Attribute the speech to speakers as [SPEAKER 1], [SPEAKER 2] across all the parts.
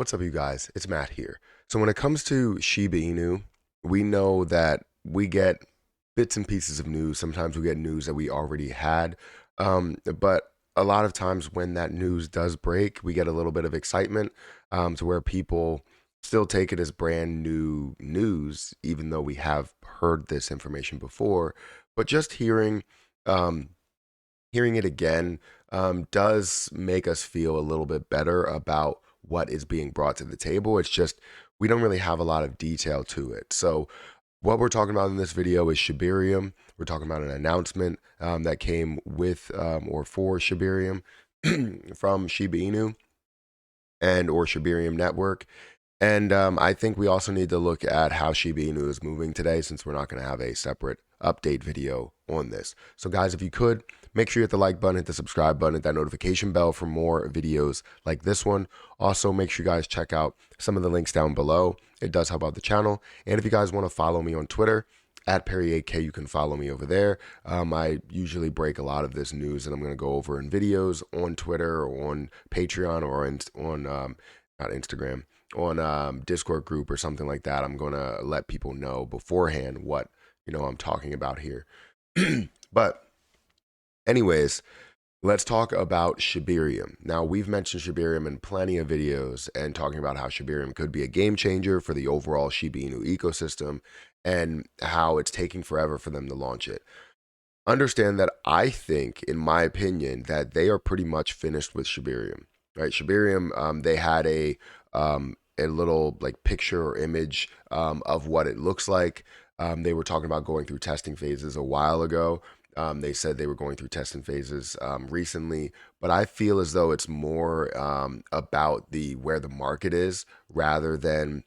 [SPEAKER 1] What's up, you guys? It's Matt here. So when it comes to Shiba Inu, we know that we get bits and pieces of news. Sometimes we get news that we already had, but a lot of times when that news does break, we get a little bit of excitement to where people still take it as brand new news, even though we have heard this information before. But just um, hearing it again does make us feel a little bit better about what is being brought to the table. It's just we don't really have a lot of detail to it. So what we're talking about in this video is Shibarium. We're talking about an announcement that came with or for Shibarium from Shiba Inu and or Shibarium Network. And I think we also need to look at how Shiba Inu is moving today, since we're not going to have a separate update video on this. So guys, if you could, make sure you hit the like button, hit the subscribe button, hit that notification bell for more videos like this one. Also, make sure you guys check out some of the links down below. It does help out the channel. And if you guys want to follow me on Twitter, at Perry8K, you can follow me over there. I usually break a lot of this news that I'm going to go over in videos on Twitter or on Patreon or on not Instagram, on Discord group or something like that. I'm going to let people know beforehand what, I'm talking about here. But anyways, let's talk about Shibarium. Now, we've mentioned Shibarium in plenty of videos and talking about how Shibarium could be a game changer for the overall Shiba Inu ecosystem and how it's taking forever for them to launch it. Understand that I think, in my opinion, that they are pretty much finished with Shibarium. Right, Shibarium, they had a little like picture or image of what it looks like. They were talking about going through testing phases a while ago. They said they were going through testing phases recently, but I feel as though it's more about the where the market is rather than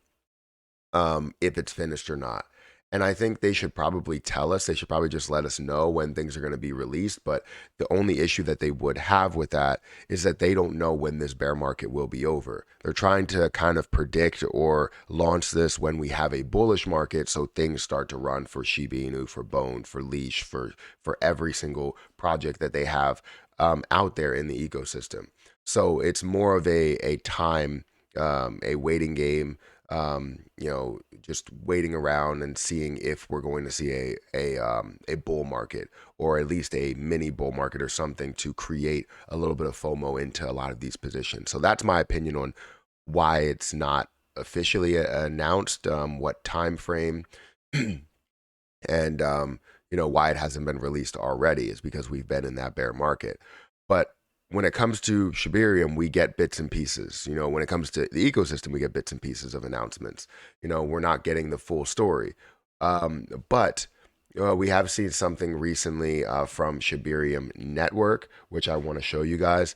[SPEAKER 1] if it's finished or not. And I think they should probably tell us, they should probably just let us know when things are going to be released. But the only issue that they would have with that is that they don't know when this bear market will be over. They're trying to kind of predict or launch this when we have a bullish market, so things start to run for Shiba Inu, for Bone, for Leash, for every single project that they have out there in the ecosystem. So it's more of a time, a waiting game, just waiting around and seeing if we're going to see a bull market or at least a mini bull market or something to create a little bit of FOMO into a lot of these positions. So that's my opinion on why it's not officially announced, what time frame, and why it hasn't been released already is because we've been in that bear market. But when it comes to Shibarium, we get bits and pieces. When it comes to the ecosystem, we get bits and pieces of announcements. We're not getting the full story. But we have seen something recently from Shibarium Network, which I want to show you guys.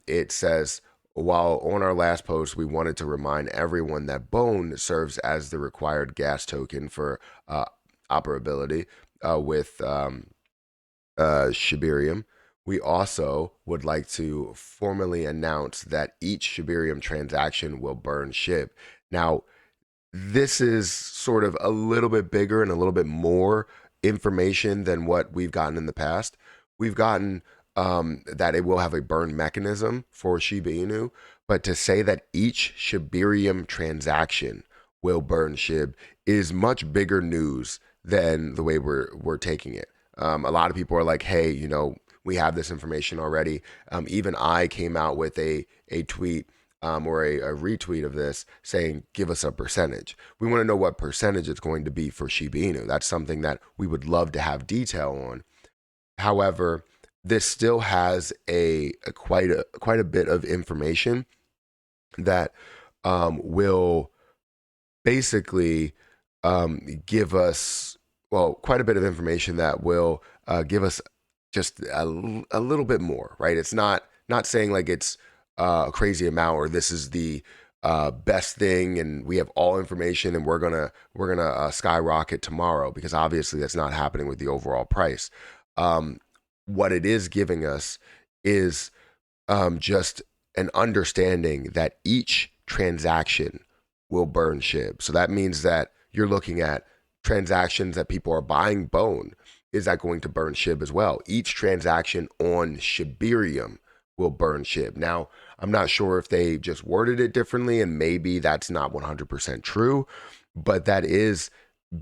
[SPEAKER 1] It says, while on our last post, we wanted to remind everyone that Bone serves as the required gas token for operability with Shibarium. We also would like to formally announce that each Shibarium transaction will burn SHIB. Now, this is sort of a little bit bigger and a little bit more information than what we've gotten in the past. We've gotten that it will have a burn mechanism for Shiba Inu, but to say that each Shibarium transaction will burn SHIB is much bigger news than the way we're taking it. A lot of people are like, hey, we have this information already. Even I came out with a tweet or a retweet of this saying, give us a percentage. We want to know what percentage it's going to be for Shiba Inu. That's something that we would love to have detail on. However, this still has quite a bit of information that will basically give us, quite a bit of information that will give us just a little bit more, right? It's not saying like it's a crazy amount or this is the best thing and we have all information and we're gonna skyrocket tomorrow, because obviously that's not happening with the overall price. What it is giving us is just an understanding that each transaction will burn SHIB. So that means that you're looking at transactions that people are buying Bone. Is that going to burn SHIB as well? Each transaction on Shibarium will burn SHIB. Now, I'm not sure if they just worded it differently, and maybe that's not 100% true, but that is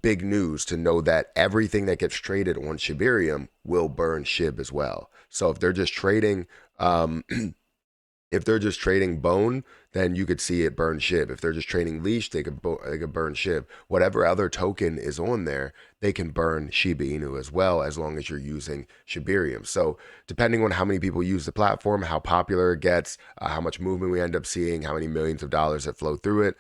[SPEAKER 1] big news to know that everything that gets traded on Shibarium will burn SHIB as well. So if they're just trading, if they're just trading bone, then you could see it burn SHIB. If they're just trading leash, they could burn SHIB. Whatever other token is on there, they can burn Shiba Inu as well, as long as you're using Shibarium. So depending on how many people use the platform, how popular it gets, how much movement we end up seeing, how many millions of dollars that flow through it,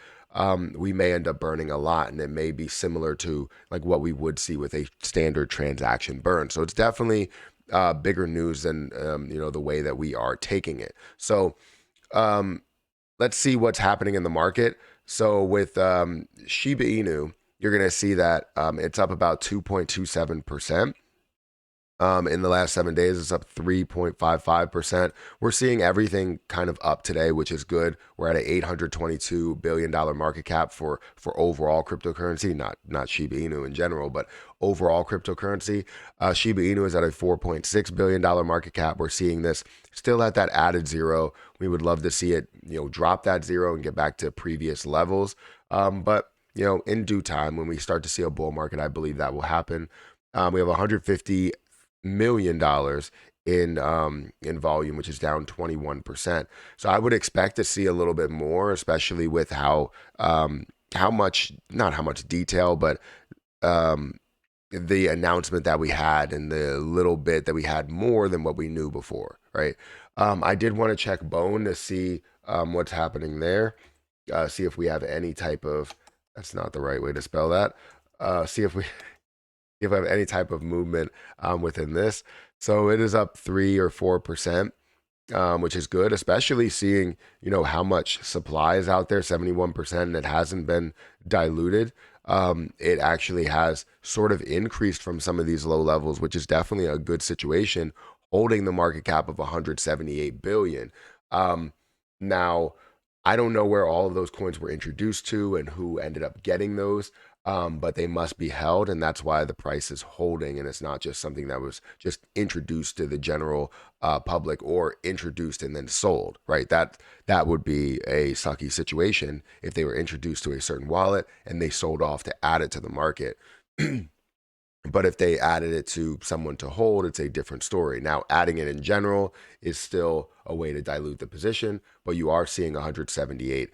[SPEAKER 1] we may end up burning a lot, and it may be similar to like what we would see with a standard transaction burn. So it's definitely bigger news than the way that we are taking it. So let's see what's happening in the market. So with Shiba Inu, you're going to see that it's up about 2.27%. In the last 7 days, it's up 3.55%. We're seeing everything kind of up today, which is good. We're at an $822 billion market cap for overall cryptocurrency, not Shiba Inu in general, but overall cryptocurrency. Shiba Inu is at a $4.6 billion market cap. We're seeing this still at that added zero. We would love to see it, drop that zero and get back to previous levels. But in due time, when we start to see a bull market, I believe that will happen. We have $150 million in volume, which is down 21%. So I would expect to see a little bit more, especially with how much, not how much detail, but the announcement that we had and the little bit that we had more than what we knew before, right? I did want to check Bone to see what's happening there. See if we have any type of, that's not the right way to spell that. See if we have any type of movement within this. So it is up 3 or 4%, which is good, especially seeing, how much supply is out there, 71%, and it hasn't been diluted. It actually has sort of increased from some of these low levels, which is definitely a good situation, holding the market cap of 178 billion. Now, I don't know where all of those coins were introduced to and who ended up getting those. But they must be held, and that's why the price is holding, and it's not just something that was just introduced to the general public or introduced and then sold, right? That would be a sucky situation if they were introduced to a certain wallet and they sold off to add it to the market. But if they added it to someone to hold, it's a different story. Now, adding it in general is still a way to dilute the position, but you are seeing $178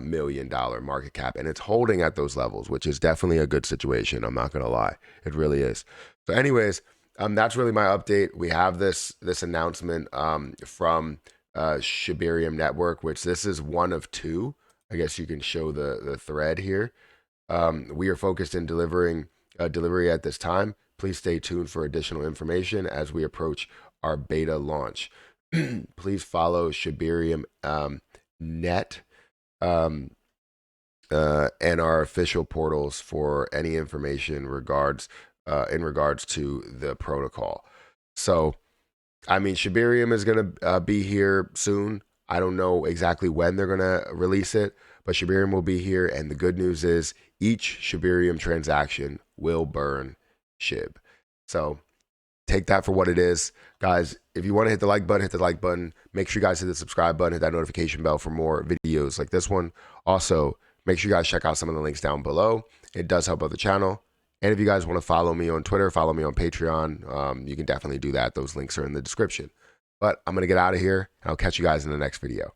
[SPEAKER 1] million market cap, and it's holding at those levels, which is definitely a good situation. I'm not going to lie. It really is. So anyways, that's really my update. We have this announcement from Shibarium Network, which this is one of two. I guess you can show the thread here. We are focused in delivery at this time. Please stay tuned for additional information as we approach our beta launch. Please follow Shibarium net and our official portals for any information in regards to the protocol. So, I mean, Shibarium is going to be here soon. I don't know exactly when they're going to release it, but Shibarium will be here. And the good news is each Shibarium transaction will burn SHIB. So take that for what it is. Guys, if you want to hit the like button, hit the like button. Make sure you guys hit the subscribe button, hit that notification bell for more videos like this one. Also, make sure you guys check out some of the links down below. It does help out the channel. And if you guys want to follow me on Twitter, follow me on Patreon, you can definitely do that. Those links are in the description. But I'm going to get out of here, and I'll catch you guys in the next video.